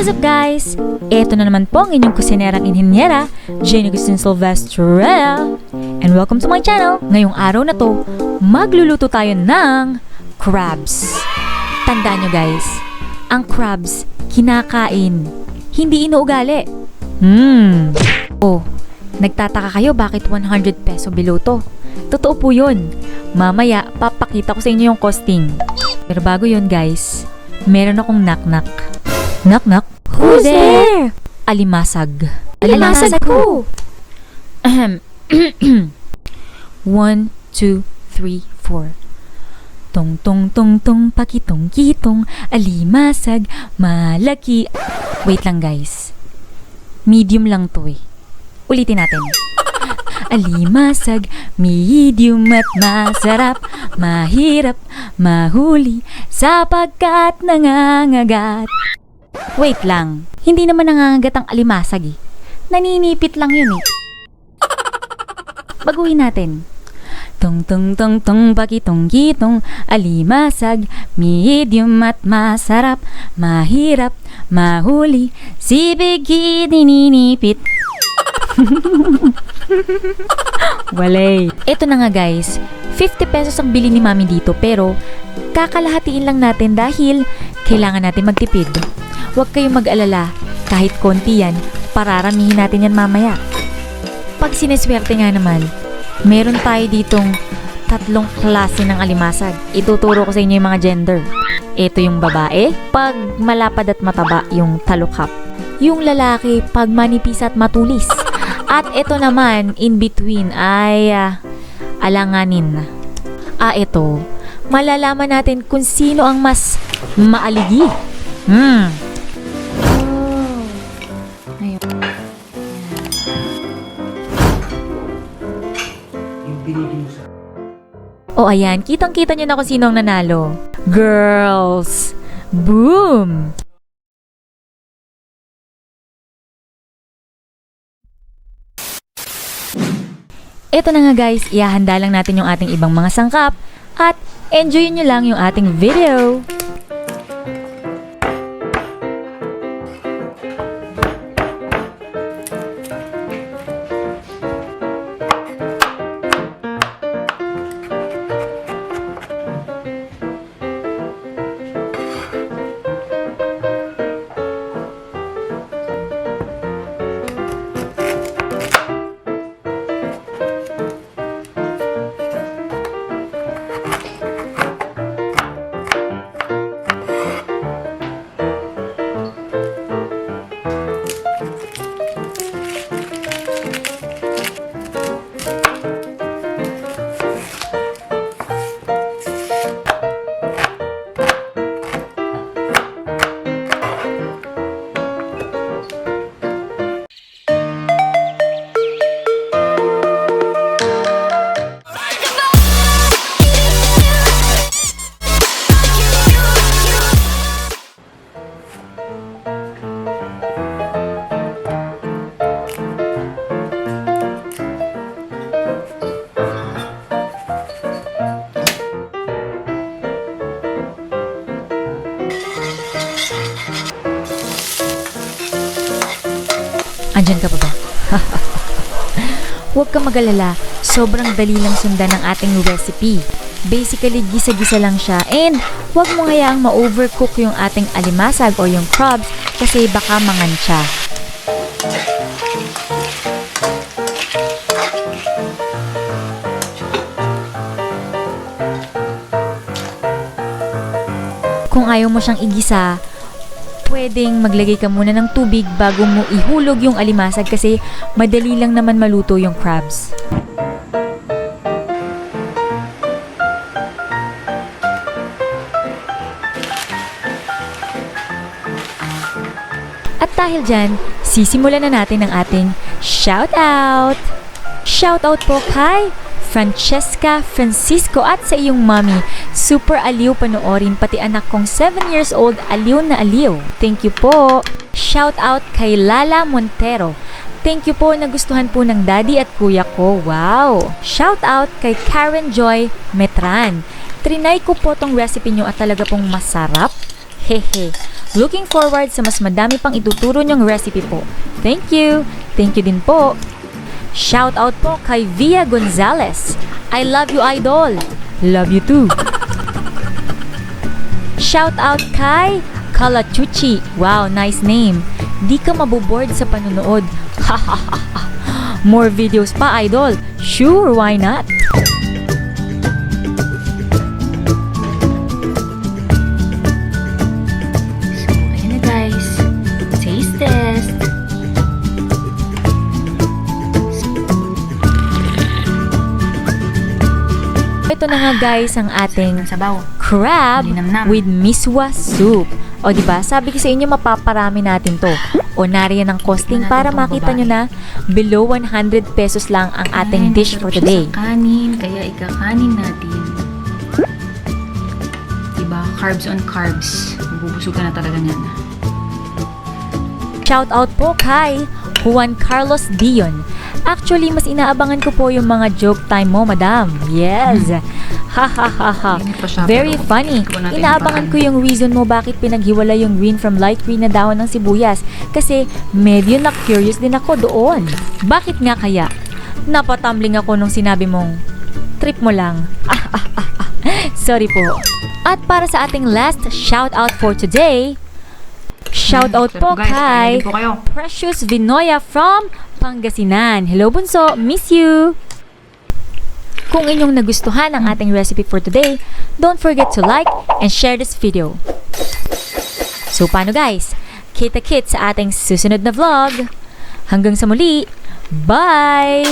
What's up guys? Ito na naman po ang inyong kusinerang inhinyera, Agustin-Silvestre. And welcome to my channel. Ngayong araw na to, magluluto tayo ng crabs. Tandaan nyo guys, ang crabs, kinakain, hindi inuugali. Oh, nagtataka kayo bakit 100 peso below to? Totoo po yun. Mamaya, papakita ko sa inyo yung costing. Pero bago yun guys, meron akong knock-knock. Knock-knock? Who's there? Alimasag. Alimasag ko! 1, 2, 3, 4. Tong tong tong tong pakitong kitong alimasag malaki. Wait lang guys. Medium lang to eh. Ulitin natin. Alimasag, medium at masarap, mahirap, mahuli, sapagkat nangangagat. Wait lang, hindi naman nangangagat ang alimasag eh. Naninipit lang yun eh. Baguhin natin. Tong tong tong tong pakitong kitong alimasag, medium at masarap, mahirap, mahuli, sibig nininipit. Walay. Ito na nga guys, 50 pesos ang bili ni mami dito pero kakalahatiin lang natin dahil kailangan natin magtipid. Huwag kayong mag-alala, kahit konti yan, pararamihin natin yan mamaya. Pag sineswerte nga naman, meron tayo ditong 3 klase ng alimasag. Ituturo ko sa inyo yung mga gender. Ito yung babae, pag malapad at mataba, yung talukap. Yung lalaki, pag manipis at matulis. At ito naman, in between ay alanganin. Ito, malalaman natin kung sino ang mas maaligi. Ayun. O ayan, kitang-kita nyo na kung sino ang nanalo. Girls! Boom! Ito na nga guys, ihahanda lang natin yung ating ibang mga sangkap at enjoyin nyo lang yung ating video. Andyan ka pa ba? Huwag kang mag-alala, sobrang dali lang sundan ng ating recipe. Basically, gisa-gisa lang siya and huwag mo hayaang ma-overcook yung ating alimasag o yung crabs kasi baka mangansya. Kung ayaw mo siyang igisa, pwedeng maglagay ka muna ng tubig bago mo ihulog yung alimasag kasi madali lang naman maluto yung crabs. At dahil dyan, sisimulan na natin ang ating shoutout! Shoutout po kay Francesca, Francisco at sa iyong mommy. Super aliw panoorin, pati anak kong 7 years old, aliw na aliw. Thank you po. Shout out kay Lala Montero. Thank you po, nagustuhan po ng daddy at kuya ko. Wow! Shout out kay Karen Joy Metran. Trinay ko po tong recipe nyo at talaga pong masarap. Hehe. Looking forward sa mas madami pang ituturo nyong recipe po. Thank you! Thank you din po! Shout out po kay Via Gonzalez. I love you, idol! Love you too! Shout out kay Kalachuchi. Wow, nice name. Di ka maboboard sa panonood. More videos pa, idol. Sure, why not? So, ayan na guys. Taste test. Ito na nga guys ang ating Sabaw. crab Linamnam. with miswa soup. O diba, sabi ko sa inyo mapaparami natin to. O nariyan ang costing para makita nyo na below 100 pesos lang ang ating dish for today. Sa kanin, kaya ikakanin natin. Diba? Carbs on carbs. Bubusog ka na talaga niyan. Shout out po kay Juan Carlos Dion. Actually, mas inaabangan ko po yung mga joke time mo, madam. Yes. Ha ha ha ha. Very funny. Inaabangan ko yung reason mo bakit pinaghiwala yung green from light green na dahon ng sibuyas. Kasi medyo na-curious din ako doon. Bakit nga kaya? Napatumbling ako nung sinabi mong trip mo lang. Sorry po. At para sa ating last shout out for today, shout out po kay Precious Vinoya from Pangasinan. Hello bunso, miss you! Kung inyong nagustuhan ang ating recipe for today, don't forget to like and share this video. So paano guys? Kita-kits sa ating susunod na vlog. Hanggang sa muli, bye!